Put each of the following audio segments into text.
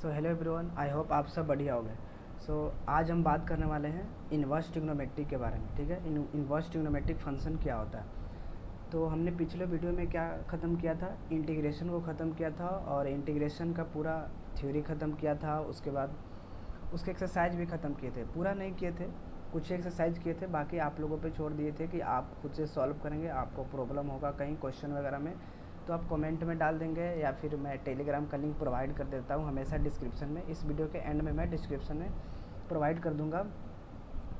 So hello everyone, I hope आप सब बढ़िया हो गए। आज हम बात करने वाले हैं इन्वर्स ट्रिग्नोमेट्री के बारे में। ठीक है, इन्वर्स ट्रिग्नोमेट्रिक फंक्शन क्या होता है। तो हमने पिछले वीडियो में क्या ख़त्म किया था, इंटीग्रेशन को ख़त्म किया था और इंटीग्रेशन का पूरा थ्योरी ख़त्म किया था। उसके बाद उसके एक्सरसाइज भी ख़त्म किए थे, पूरा नहीं किए थे, कुछ एक्सरसाइज किए थे, बाकी आप लोगों पे छोड़ दिए थे कि आप खुद से सॉल्व करेंगे। आपको प्रॉब्लम होगा कहीं क्वेश्चन वगैरह में तो आप कमेंट में डाल देंगे या फिर मैं टेलीग्राम का लिंक प्रोवाइड कर देता हूँ हमेशा डिस्क्रिप्शन में। इस वीडियो के एंड में मैं डिस्क्रिप्शन में प्रोवाइड कर दूँगा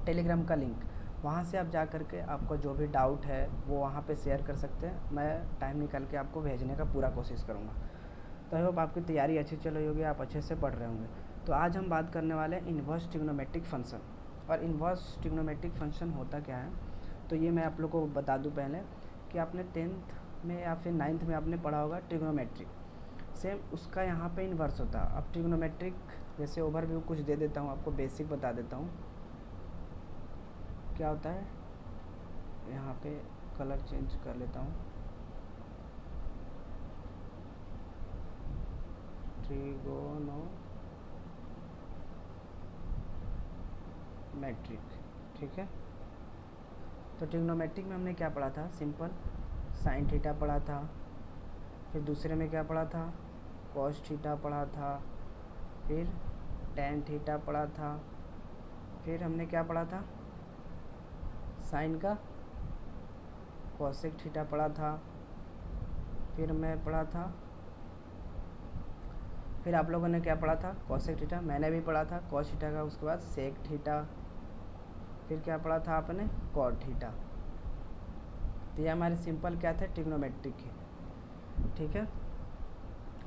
टेलीग्राम का लिंक। वहाँ से आप जा करके आपको जो भी डाउट है वो वहाँ पे शेयर कर सकते हैं। मैं टाइम निकाल के आपको भेजने का पूरा कोशिश करूँगा। तो आई होप आपकी तैयारी अच्छी चल रही होगी, आप अच्छे से पढ़ रहे होंगे। तो आज हम बात करने वाले हैं इन्वर्स ट्रिग्नोमेट्रिक फंक्शन। और इन्वर्स ट्रिग्नोमेट्रिक फंक्शन होता क्या है, तो ये मैं आप लोग को बता दूं पहले कि आपने 10th में या फिर 9th में आपने पढ़ा होगा ट्रिग्नोमेट्रिक, सेम उसका यहाँ पे इन्वर्स होता है। अब ट्रिग्नोमेट्रिक जैसे ओवरव्यू कुछ दे देता हूँ आपको, बेसिक बता देता हूँ क्या होता है। यहाँ पे कलर चेंज कर लेता हूँ, ट्रिग्नोमेट्रिक। ठीक है, तो ट्रिग्नोमेट्रिक में हमने क्या पढ़ा था, सिंपल साइन थीटा पढ़ा था, फिर दूसरे में क्या पढ़ा था, कॉस थीटा पढ़ा था, फिर टेन थीटा पढ़ा था, फिर हमने क्या पढ़ा था, साइन का कॉसेक थीटा पढ़ा था, फिर मैं पढ़ा था, फिर आप लोगों ने क्या पढ़ा था, कॉसेक थीटा मैंने भी पढ़ा था, कॉस थीटा का, उसके बाद सेक थीटा, फिर क्या पढ़ा था आपने, कॉट थीटा। तो ये हमारे सिंपल क्या थे, ट्रिग्नोमेट्रिक की। ठीक है,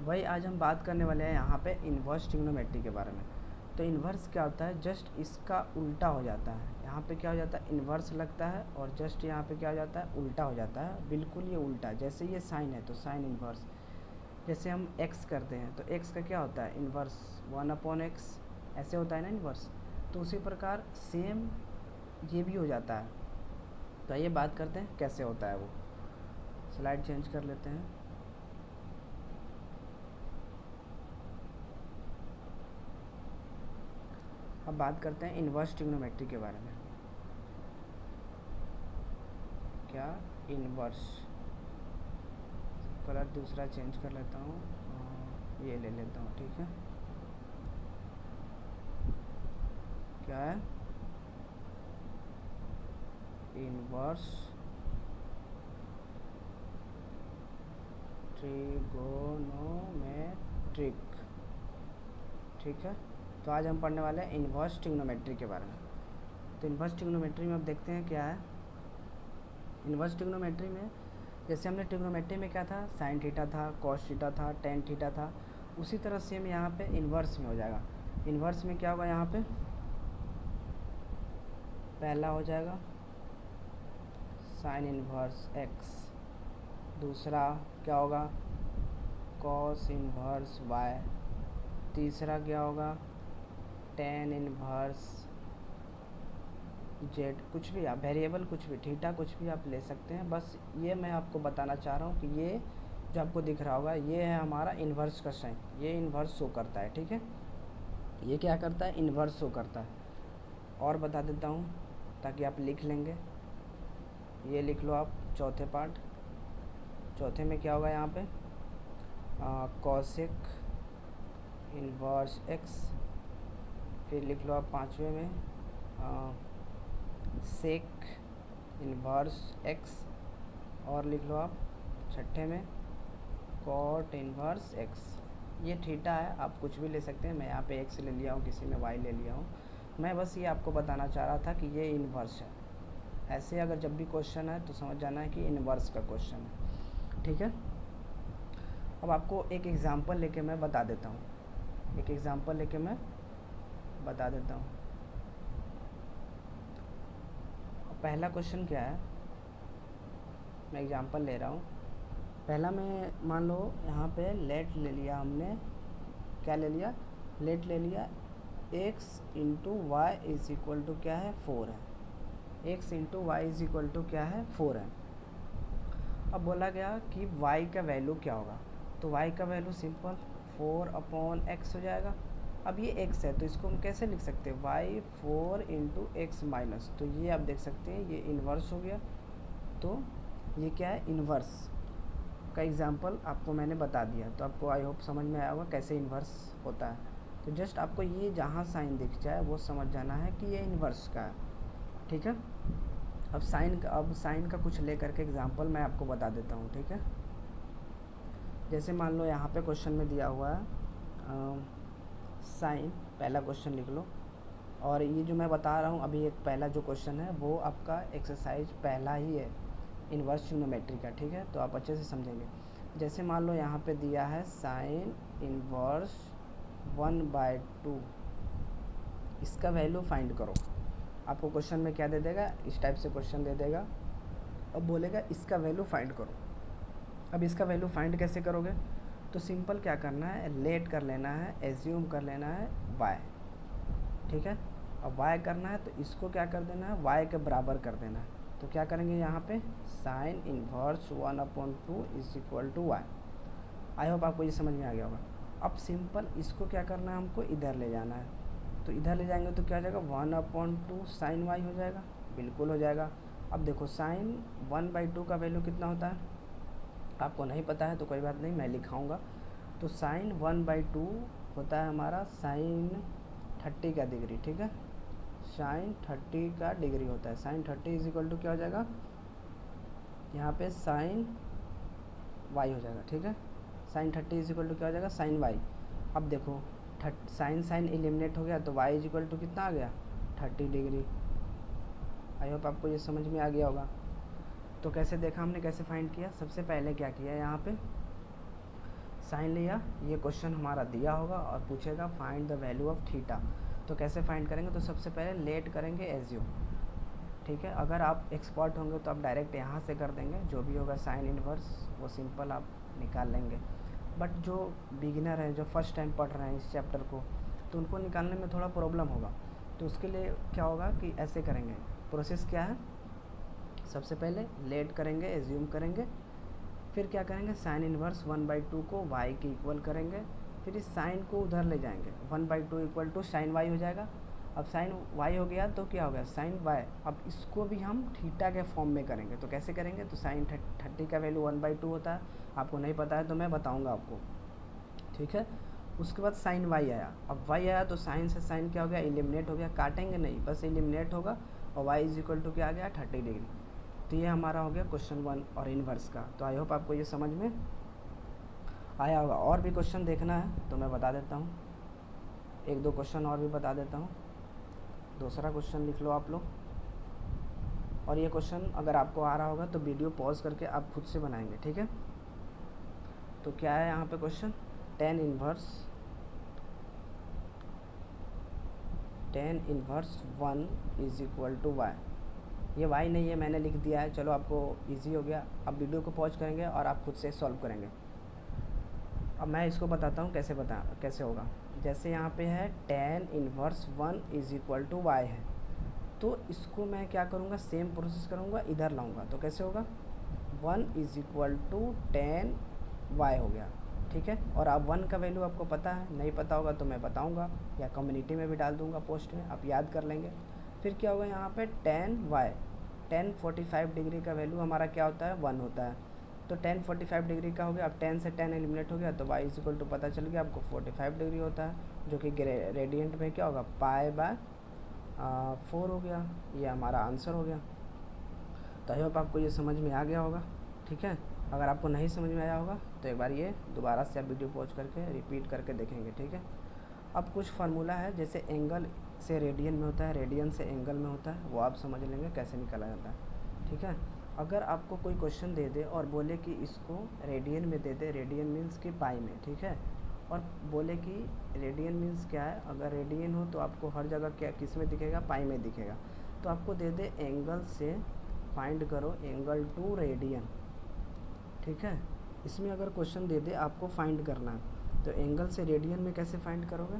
वही आज हम बात करने वाले हैं यहाँ पे इन्वर्स ट्रिग्नोमेट्री के बारे में। तो इन्वर्स क्या होता है, जस्ट इसका उल्टा हो जाता है। यहाँ पे क्या हो जाता है, इन्वर्स लगता है और जस्ट यहाँ पे क्या हो जाता है, उल्टा हो जाता है, बिल्कुल ये उल्टा। जैसे ये साइन है तो साइन इन्वर्स, जैसे हम एक्स करते हैं तो एक्स का क्या होता है, इन्वर्स 1/x, ऐसे होता है ना इन्वर्स। तो उसी प्रकार सेम ये भी हो जाता है। तो ये बात करते हैं कैसे होता है वो। स्लाइड चेंज कर लेते हैं। अब बात करते हैं इन्वर्स ट्रिग्नोमेट्री के बारे में। क्या इन्वर्स, कलर दूसरा चेंज कर लेता हूँ, ये ले लेता हूँ। ठीक है, क्या है, इन्वर्स ट्रिगोनोमेट्रिक। ठीक है, तो आज हम पढ़ने वाले हैं इन्वर्स ट्रिग्नोमेट्री के बारे में। तो इन्वर्स ट्रिग्नोमेट्री में अब देखते हैं क्या है। इन्वर्स ट्रिग्नोमेट्री में जैसे हमने ट्रिग्नोमेट्री में क्या था, साइन थीटा था, कॉस थीटा था, टेन थीटा था, उसी तरह सेम यहाँ पे इन्वर्स में हो जाएगा। इन्वर्स में क्या होगा, यहाँ पे पहला हो जाएगा साइन इन्वर्स एक्स, दूसरा क्या होगा, कॉस इन्वर्स वाई, तीसरा क्या होगा, टेन इन्वर्स जेड। कुछ भी आप वेरिएबल, कुछ भी थीटा, कुछ भी आप ले सकते हैं। बस ये मैं आपको बताना चाह रहा हूँ कि ये जो आपको दिख रहा होगा ये है हमारा इन्वर्स का साइन, ये इन्वर्स शो करता है। ठीक है, ये क्या करता है, इन्वर्स शो करता है। और बता देता हूँ ताकि आप लिख लेंगे, ये लिख लो आप चौथे पार्ट। चौथे में क्या होगा, यहाँ पे कॉसेक इन्वर्स एक्स, फिर लिख लो आप पाँचवें में सेक इन्वर्स एक्स, और लिख लो आप छठे में कॉट इन्वर्स एक्स। ये थीटा है, आप कुछ भी ले सकते हैं। मैं यहाँ पे एक्स ले लिया हूँ, किसी ने वाई ले लिया हूँ। मैं बस ये आपको बताना चाह रहा था कि ये इन्वर्स है। ऐसे अगर जब भी क्वेश्चन है तो समझ जाना है कि इन्वर्स का क्वेश्चन है। ठीक है, अब आपको एक एग्ज़ाम्पल लेके मैं बता देता हूँ, एक एग्ज़ाम्पल लेके मैं बता देता हूँ। पहला क्वेश्चन क्या है, मैं एग्ज़ाम्पल ले रहा हूँ। पहला में मान लो यहाँ पे लेट ले लिया हमने, क्या ले लिया, लेट ले लिया x into y is equal to क्या है, 4 है। X into y is equal to क्या है, 4 है। अब बोला गया कि y का वैल्यू क्या होगा, तो y का वैल्यू सिंपल 4/x हो जाएगा। अब ये x है तो इसको हम कैसे लिख सकते हैं, y4 × x माइनस, तो ये आप देख सकते हैं ये इन्वर्स हो गया। तो ये क्या है, इन्वर्स का एग्जांपल आपको मैंने बता दिया, तो आपको आई होप समझ में आया होगा कैसे इन्वर्स होता है। तो जस्ट आपको ये जहाँ साइन दिख जाए वो समझ जाना है कि ये इन्वर्स का है, ठीक है। अब साइन का कुछ ले करके एग्जांपल मैं आपको बता देता हूँ, ठीक है। जैसे मान लो यहाँ पे क्वेश्चन में दिया हुआ है साइन, पहला क्वेश्चन लिख लो। और ये जो मैं बता रहा हूँ अभी एक पहला जो क्वेश्चन है वो आपका एक्सरसाइज पहला ही है इन्वर्स ट्रिग्नोमेट्री का, ठीक है। तो आप अच्छे से समझेंगे। जैसे मान लो यहाँ पे दिया है साइन इन्वर्स 1/2, इसका वैल्यू फाइंड करो। आपको क्वेश्चन में क्या दे देगा, इस टाइप से क्वेश्चन दे देगा, अब बोलेगा इसका वैल्यू फाइंड करो। अब इसका वैल्यू फाइंड कैसे करोगे, तो सिंपल क्या करना है, लेट कर लेना है, एज्यूम कर लेना है y, ठीक है। अब y करना है तो इसको क्या कर देना है, y के बराबर कर देना है। तो क्या करेंगे यहाँ पे, sign inverse 1/2 = y। I hope आपको ये समझ में आ गया होगा। अब सिंपल इसको क्या करना है, हमको इधर ले जाना है। तो इधर ले जाएंगे तो क्या हो जाएगा, 1/2 साइन y हो जाएगा, बिल्कुल हो जाएगा। अब देखो साइन 1/2 का वैल्यू कितना होता है, आपको नहीं पता है तो कोई बात नहीं, मैं लिखाऊंगा। तो साइन 1/2 होता है हमारा साइन 30 का डिग्री, ठीक है। साइन 30 का डिग्री होता है, साइन 30 = क्या हो जाएगा, यहाँ पे साइन y हो जाएगा, ठीक है। साइन 30 = क्या हो जाएगा, साइन y। अब देखो साइन एलिमिनेट हो गया तो y = कितना आ गया, 30 डिग्री। आई होप आपको ये समझ में आ गया होगा। तो कैसे देखा हमने, कैसे फाइंड किया, सबसे पहले क्या किया, यहाँ पे साइन लिया, ये क्वेश्चन हमारा दिया होगा और पूछेगा find the value of theta. तो कैसे फाइंड करेंगे, तो सबसे पहले लेट करेंगे एज्यूम, ठीक है। अगर आप एक्सपर्ट होंगे तो आप डायरेक्ट यहाँ से कर देंगे, जो भी होगा साइन इन्वर्स वो सिंपल आप निकाल लेंगे। बट जो बिगिनर हैं, जो फर्स्ट टाइम पढ़ रहे हैं इस चैप्टर को, तो उनको निकालने में थोड़ा प्रॉब्लम होगा। तो उसके लिए क्या होगा कि ऐसे करेंगे, प्रोसेस क्या है, सबसे पहले लेट करेंगे, एज्यूम करेंगे, फिर क्या करेंगे, साइन इन्वर्स 1/2 को y के इक्वल करेंगे, फिर इस साइन को उधर ले जाएंगे, 1/2 = साइन y हो जाएगा। अब साइन y हो गया तो क्या हो गया, साइन y। अब इसको भी हम थीटा के फॉर्म में करेंगे, तो कैसे करेंगे, तो साइन 30 का वैल्यू 1/2 होता है, आपको नहीं पता है तो मैं बताऊँगा आपको, ठीक है। उसके बाद साइन y आया, अब y आया तो साइन से साइन क्या हो गया, एलिमिनेट हो गया, काटेंगे नहीं, बस एलिमिनेट होगा, और y = क्या आ गया, 30 डिग्री। तो ये हमारा हो गया क्वेश्चन 1 और इन्वर्स का। तो आई होप आपको ये समझ में आया होगा। और भी क्वेश्चन देखना है तो मैं बता देता हूँ, 1-2 क्वेश्चन और भी बता देता हूँ। दूसरा क्वेश्चन लिख लो आप लोग, और ये क्वेश्चन अगर आपको आ रहा होगा तो वीडियो पॉज करके आप खुद से बनाएंगे, ठीक है। तो क्या है यहाँ पे क्वेश्चन, tan इन्वर्स 1 = y। ये y नहीं है, मैंने लिख दिया है, चलो आपको इजी हो गया। अब वीडियो को पॉज करेंगे और आप खुद से सॉल्व करेंगे। अब मैं इसको बताता हूँ कैसे होगा। जैसे यहाँ पे है tan इन्वर्स 1 = y है, तो इसको मैं क्या करूँगा, सेम प्रोसेस करूँगा, इधर लाऊँगा। तो कैसे होगा, 1 = tan y हो गया, ठीक है। और अब 1 का वैल्यू आपको पता है, नहीं पता होगा तो मैं बताऊँगा या कम्युनिटी में भी डाल दूँगा पोस्ट में, आप याद कर लेंगे। फिर क्या होगा यहाँ पे tan y, tan 45 डिग्री का वैल्यू हमारा क्या होता है, 1 होता है। तो tan 45 डिग्री का हो गया, अब tan से tan एलिमिनेट हो गया, तो y = पता चल गया आपको 45 डिग्री होता है, जो कि रेडियंट में क्या होगा, π/4 हो गया। ये हमारा आंसर हो गया। तो आई होप आपको ये समझ में आ गया होगा, ठीक है। अगर आपको नहीं समझ में आया होगा तो एक बार ये दोबारा से आप वीडियो पॉज करके रिपीट करके देखेंगे, ठीक है। अब कुछ फार्मूला है, जैसे एंगल से रेडियन में होता है, रेडियन से एंगल में होता है, वो आप समझ लेंगे कैसे निकाला जाता है, ठीक है। अगर आपको कोई क्वेश्चन दे दे और बोले कि इसको रेडियन में दे दे, रेडियन मीन्स कि पाई में, ठीक है, और बोले कि रेडियन मीन्स क्या है, अगर रेडियन हो तो आपको हर जगह क्या किस में दिखेगा, पाई में दिखेगा। तो आपको दे दे एंगल से फाइंड करो एंगल टू रेडियन, ठीक है। इसमें अगर क्वेश्चन दे दे आपको फाइंड करना है, तो एंगल से रेडियन में कैसे फाइंड करोगे,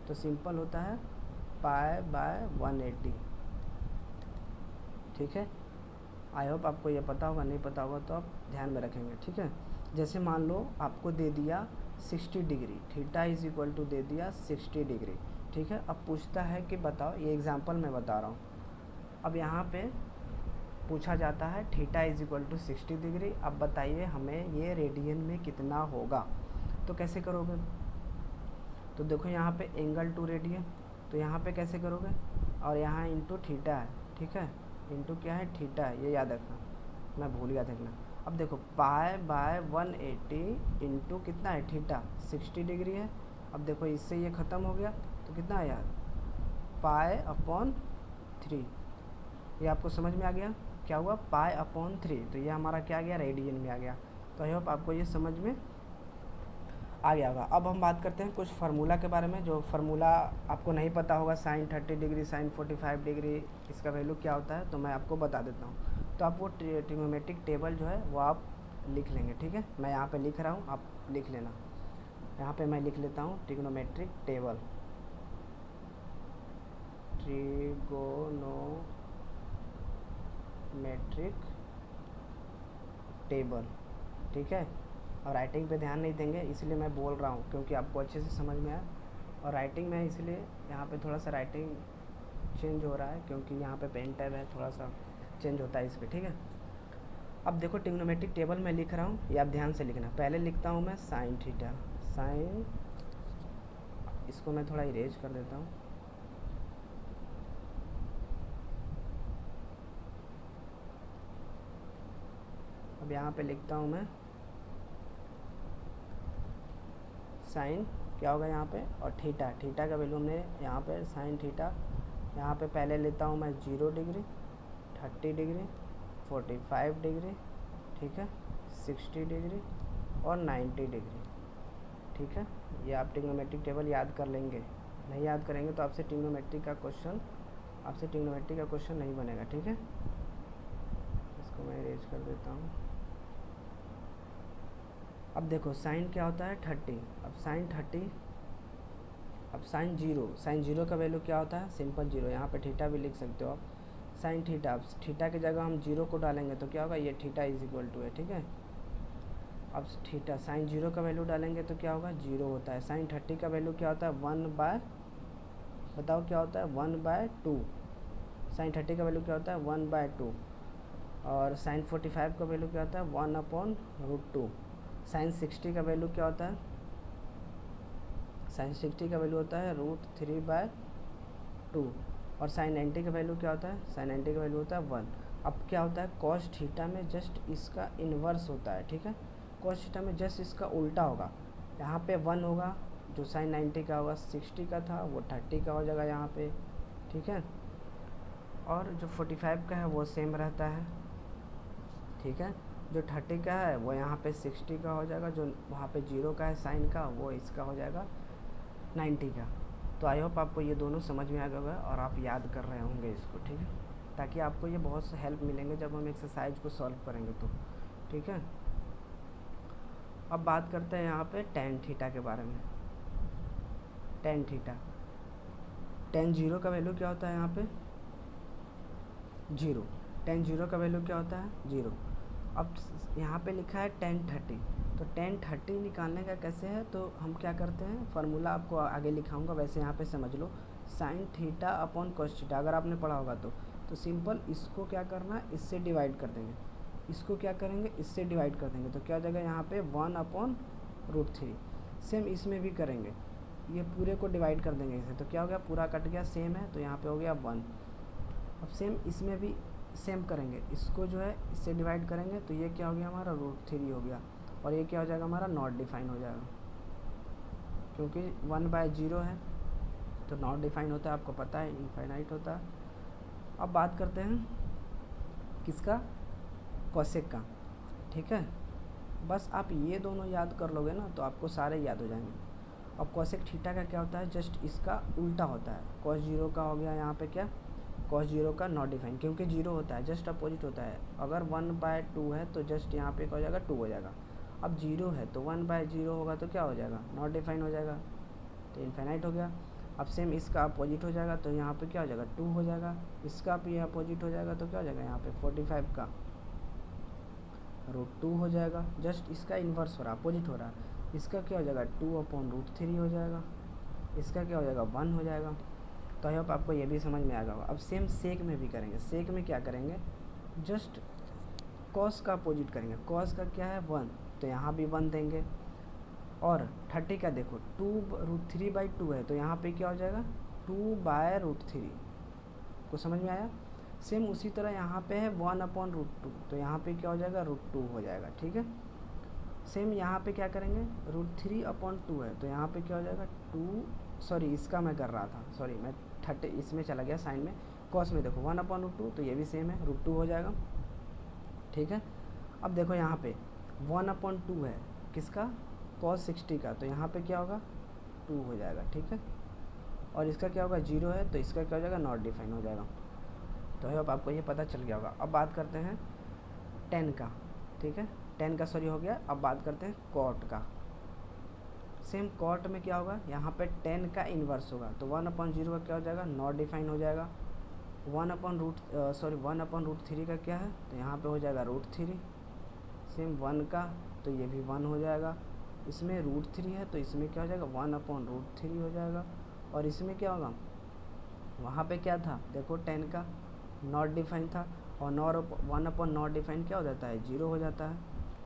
तो सिंपल होता है π/180, ठीक है। आई होप आपको ये पता होगा, नहीं पता होगा तो आप ध्यान में रखेंगे, ठीक है। जैसे मान लो आपको दे दिया 60 degree, theta is equal to दे दिया 60 डिग्री, ठीक है। अब पूछता है कि बताओ, ये एग्जांपल मैं बता रहा हूँ। अब यहाँ पे पूछा जाता है theta is equal to 60 degree, अब बताइए हमें ये रेडियन में कितना होगा। तो कैसे करोगे? तो देखो यहाँ पे एंगल टू रेडियन, तो यहाँ पे कैसे करोगे, और यहाँ इंटू थीटा है, ठीक है, इंटू क्या है, थीटा है, ये याद रखना, मैं भूल गया देखना। अब देखो पाई बाय 180 इंटू कितना है, थीटा 60 डिग्री है। अब देखो इससे ये ख़त्म हो गया, तो कितना है यार, पाई अपॉन 3। ये आपको समझ में आ गया क्या हुआ, पाई अपॉन 3, तो ये हमारा क्या आ गया, रेडियन में आ गया। तो आई होप आपको ये समझ में आ गया होगा। अब हम बात करते हैं कुछ फार्मूला के बारे में, जो फार्मूला आपको नहीं पता होगा, साइन 30 डिग्री, साइन 45 डिग्री, इसका वैल्यू क्या होता है, तो मैं आपको बता देता हूँ। तो आप वो ट्रिग्नोमेट्रिक टेबल जो है वो आप लिख लेंगे, ठीक है। मैं यहाँ पे लिख रहा हूँ, आप लिख लेना। यहाँ पे मैं लिख लेता हूँ ट्रिग्नोमेट्रिक टेबल, ट्रिगोनोमेट्रिक टेबल, ठीक है। और राइटिंग पे ध्यान नहीं देंगे, इसलिए मैं बोल रहा हूँ क्योंकि आपको अच्छे से समझ में आए। और राइटिंग में इसलिए यहाँ पे थोड़ा सा राइटिंग चेंज हो रहा है क्योंकि यहाँ पे पेन टैब है, थोड़ा सा चेंज होता है इस पर, ठीक है। अब देखो ट्रिग्नोमेट्रिक टेबल मैं लिख रहा हूँ, ये आप ध्यान से लिखना। पहले लिखता हूँ मैं साइन थीटा, साइन, इसको मैं थोड़ा इरेज कर देता हूँ। अब यहाँ पे लिखता हूँ मैं साइन, क्या होगा यहाँ पे, और थीटा, थीटा का वैल्यू हमने यहाँ पे साइन थीटा, यहाँ पे पहले लेता हूँ मैं 0 डिग्री, 30 डिग्री, 45 डिग्री, ठीक है, 60 डिग्री और 90 डिग्री, ठीक है। ये आप ट्रिग्नोमेट्रिक टेबल याद कर लेंगे, नहीं याद करेंगे तो आपसे ट्रिग्नोमेट्री का क्वेश्चन नहीं बनेगा, ठीक है। इसको मैं इरेज कर देता हूँ। अब देखो साइन क्या होता है 30, अब साइन 30, अब साइन 0, साइन 0 का वैल्यू क्या होता है, सिंपल 0, यहाँ पे थीटा भी लिख सकते हो आप। साइन थीटा, अब थीटा की जगह हम 0 को डालेंगे तो क्या होगा, ये थीटा इज इक्वल टू है, ठीक है। अब थीटा साइन 0 का वैल्यू डालेंगे तो क्या होगा, 0 होता है। साइन 30 का वैल्यू क्या होता है, 1 बाय, बताओ क्या होता है, 1/2। साइन 30 का वैल्यू क्या होता है, 1/2। और साइन 45 का वैल्यू क्या होता है, 1/√2। साइन 60 का वैल्यू क्या होता है, साइन 60 का वैल्यू होता है √3/2। और साइन 90 का वैल्यू क्या होता है, साइन 90 का वैल्यू होता है 1। अब क्या होता है, कॉस थीटा में जस्ट इसका इन्वर्स होता है, ठीक है। कॉस थीटा में जस्ट इसका उल्टा होगा, यहाँ पे 1 होगा, जो साइन 90 का होगा 60 का था वो 30 का हो जाएगा यहाँ पे, ठीक है। और जो 45 का है वो सेम रहता है, ठीक है। जो 30 का है वो यहाँ पे 60 का हो जाएगा, जो वहाँ पे 0 का है साइन का, वो इसका हो जाएगा 90 का। तो आई होप आपको ये दोनों समझ में आ गया होगा और आप याद कर रहे होंगे इसको, ठीक है, ताकि आपको ये बहुत से हेल्प मिलेंगे जब हम एक्सरसाइज को सॉल्व करेंगे तो, ठीक है। अब बात करते हैं यहाँ पे टेन थीटा के बारे में। टेन थीटा, टेन 0 का वैल्यू क्या होता है यहाँ पे, 0। टेन 0 का वैल्यू क्या होता है, 0। अब यहाँ पे लिखा है टेन 30, तो टेन 30 निकालने का कैसे है, तो हम क्या करते हैं, फार्मूला आपको आगे लिखाऊंगा, वैसे यहाँ पे समझ लो। Sine theta upon cos theta, अगर आपने पढ़ा होगा तो सिंपल इसको क्या करना, इससे डिवाइड कर देंगे, इसको क्या करेंगे, इससे डिवाइड कर देंगे, तो क्या हो जाएगा यहाँ पे 1/√3। सेम इसमें भी करेंगे, ये पूरे को डिवाइड कर देंगे इसे, तो क्या हो गया, पूरा कट गया, सेम है, तो यहाँ पे हो गया 1। अब सेम इसमें भी सेम करेंगे, इसको जो है इससे डिवाइड करेंगे, तो ये क्या हो गया हमारा √3 हो गया, और ये क्या हो जाएगा हमारा नॉट डिफाइन हो जाएगा, क्योंकि 1/0 है तो नॉट डिफाइन होता है, आपको पता है, इनफाइनाइट होता है। अब बात करते हैं किसका, कॉसेक का, ठीक है। बस आप ये दोनों याद कर लोगे ना तो आपको सारे याद हो जाएंगे। अब कॉसेक थीटा का क्या होता है, जस्ट इसका उल्टा होता है। कॉस 0 का हो गया यहाँ पे क्या, कॉस 0 का नॉट डिफाइन, क्योंकि 0 होता है जस्ट अपोजिट होता है। अगर 1/2 है तो जस्ट यहाँ पे क्या हो जाएगा, 2 हो जाएगा। अब 0 है तो 1/0 होगा तो क्या हो जाएगा, नॉट डिफाइन हो जाएगा, तो इनफाइनाइट हो गया। अब सेम इसका अपोजिट हो जाएगा, तो यहाँ पे क्या हो जाएगा, 2 हो जाएगा। इसका भी अपोजिट हो जाएगा तो क्या हो जाएगा यहाँ पे 45 का, √2 हो जाएगा, जस्ट इसका इन्वर्स हो रहा है, अपोजिट हो रहा है। इसका क्या हो जाएगा 2/√3 हो जाएगा, इसका क्या हो जाएगा 1 हो जाएगा। तो आई होप आपको ये भी समझ में आ गया होगा। अब सेम सेक में भी करेंगे। सेक में क्या करेंगे, जस्ट कॉस का अपोजिट करेंगे। कॉस का क्या है 1, तो यहाँ भी 1 देंगे। और 30 का देखो 2√3/2 है, तो यहाँ पे क्या हो जाएगा 2/√3। को समझ में आया। सेम उसी तरह यहाँ पे है 1/√2, तो यहाँ पे क्या हो जाएगा √2 हो जाएगा, ठीक है। सेम यहाँ पे क्या करेंगे √3/2 है, तो यहाँ पे क्या हो जाएगा 2, सॉरी इसका मैं कर रहा था, सॉरी मैं 30 इसमें चला गया साइन में। कॉस में देखो 1/√2, तो ये भी सेम है √2 हो जाएगा, ठीक है। अब देखो यहाँ पे 1/2 है किसका, cos 60 का, तो यहाँ पे क्या होगा 2 हो जाएगा, ठीक है। और इसका क्या होगा 0 है, तो इसका क्या हो जाएगा नॉट डिफाइन हो जाएगा। तो आई होप आपको ये पता चल गया होगा। अब बात करते हैं 10 का, ठीक है। 10 का सॉरी हो गया। अब बात करते हैं कॉट का। सेम कॉट में क्या होगा, यहाँ पे 10 का इन्वर्स होगा, तो 1/0 का क्या हो जाएगा नॉट डिफाइन हो जाएगा। 1/√3 का क्या है, तो यहाँ पे हो जाएगा √3। सेम 1 का, तो ये भी 1 हो जाएगा। इसमें √3 है, तो इसमें क्या हो जाएगा 1/√3 हो जाएगा। और इसमें क्या होगा, वहाँ पे क्या था देखो 10 का नॉट डिफाइन था, और 1/नॉट डिफाइन क्या हो जाता है 0 हो जाता है,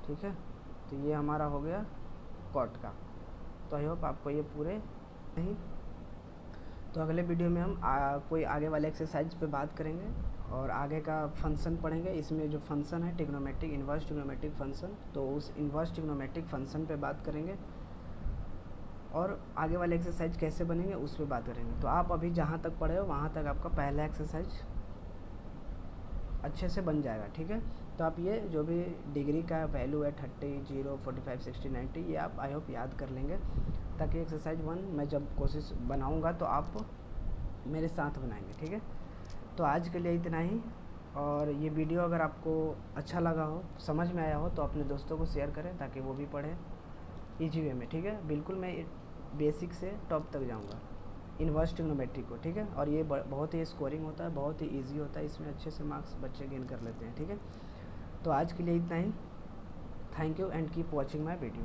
ठीक है। तो ये हमारा हो गया कॉट का। तो आई होप आपको ये पूरे नहीं। तो अगले वीडियो में हम कोई आगे वाले एक्सरसाइज पे बात करेंगे और आगे का फंक्शन पढ़ेंगे। इसमें जो फंक्शन है ट्रिग्नोमेट्रिक, इन्वर्स ट्रिग्नोमेट्रिक फंक्शन, तो उस इन्वर्स ट्रिग्नोमेट्रिक फंक्शन पे बात करेंगे और आगे वाले एक्सरसाइज कैसे बनेंगे उस पर बात करेंगे। तो आप अभी जहाँ तक पढ़े हो वहाँ तक आपका पहला एक्सरसाइज अच्छे से बन जाएगा, ठीक है। तो आप ये जो भी डिग्री का वैल्यू है 30, 0, 45, 60, 90, ये आप आई होप याद कर लेंगे, ताकि एक्सरसाइज 1 मैं जब कोशिश बनाऊंगा तो आप मेरे साथ बनाएंगे, ठीक है। तो आज के लिए इतना ही, और ये वीडियो अगर आपको अच्छा लगा हो, समझ में आया हो, तो अपने दोस्तों को शेयर करें ताकि वो भी पढ़ें ईजी वे में, ठीक है। बिल्कुल मैं बेसिक से टॉप तक जाऊँगा इन्वर्स ट्रिग्नोमेट्री को, ठीक है। और ये बहुत ही स्कोरिंग होता है, बहुत ही इजी होता है, इसमें अच्छे से मार्क्स बच्चे गेन कर लेते हैं, ठीक है। तो आज के लिए इतना ही। Thank you and keep watching my video.